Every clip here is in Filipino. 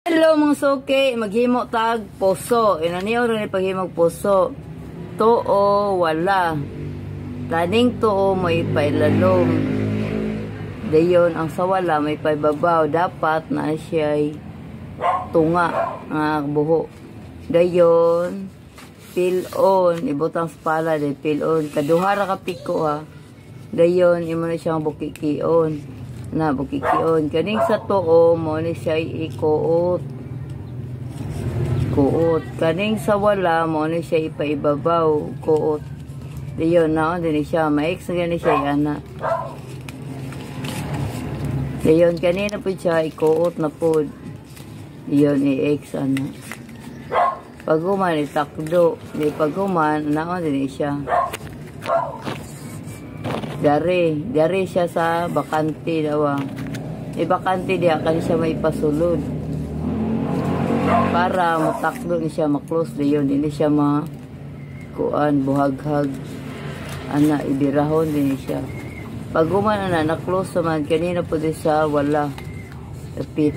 Hello mga suki, maghimo tag puso. Inaniyo rin paghimog puso. Tuo, wala. Taning tuo mo ipailalom. Dayon ang sa wala may paibabaw. Dapat na siya'y tunga nga buho. Dayon, pilon. Ibutang sa pala day pilon. Kaduhara ka piko ha. Dayon, imo na siyang bukikion. Na bukikion kaning sa tuo mo ni siya ikuot kaning sa wala mo ni siya ipaibabaw kuot diyon na din siya ma-ex na siya ana diyon kanina po siya ikuot na po diyon i-ex ana paguman itakdo di paguman na din siya Dari siya sa bakante daw. Bakante diya kan siya may pasulod. Para matakdo ni siya ma-close dayon, hindi siya kuan buhaghag. Ana ibirahon din siya. Pag human na close naman kanina po di sa wala. Tapit.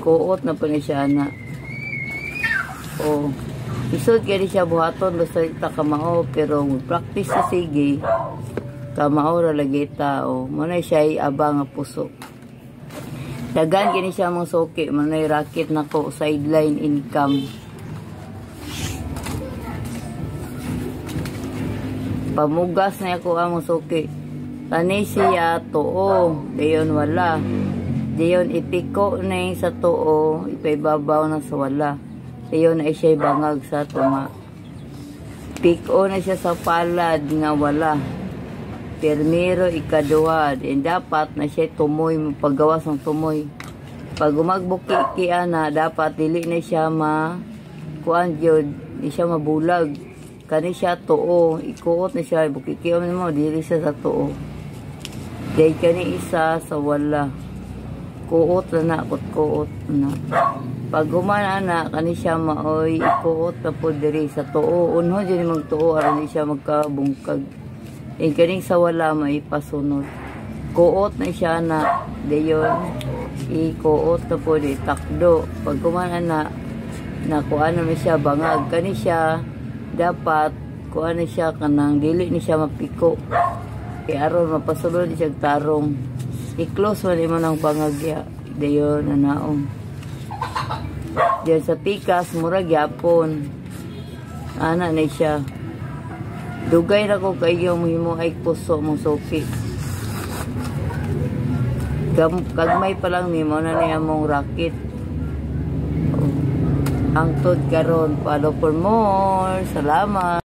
Kuot na po ni siya ana. Isod kaya siya buhaton basta ita kamao pero practice sa sige. Kamao ra lagi tao muna siya abang nga puso dagan kini siya mga suki manay racket nako sideline income pamugas na ako ang suki tani siya tuo dayon wala dayon ipiko na sa tuo ipaibabaw na sa wala dayon na siya bangag sa tunga piko na siya sa palad nga wala Permiro ikaduha, dapat na siya tumoy, paggawas ng tumoy. Pag umagbuki na, dapat dili na siya kuan yun, di siya mabulag. Kani siya tuo, ikuot na siya, bukikiyon mo, dili siya sa tuo. Dahil kani isa sa wala. Kuot na kuot na. Pag humana na, kani siya maoy, ikuot na po diri sa tuo. Unho dyan magtuo, aron di siya magkabungkag. Kaning sa wala may pasunod. Kuot na siya na dayon ikuot na po di takdo. Pag kumana na kuan na siya bangag kani siya dapat kuan na siya kanang dili ni siya mapiko. Kaya aron mapasulod siya tarong. I-close man mo ng bangagya dayon anaong. Diyan sa pikas murag yapon. Ana na siya. Dugay na ko kayo mo ay puso mo suki. Kagmay pa lang ni mo na niya mong racket. Ang tod karon, follow for more. Salamat.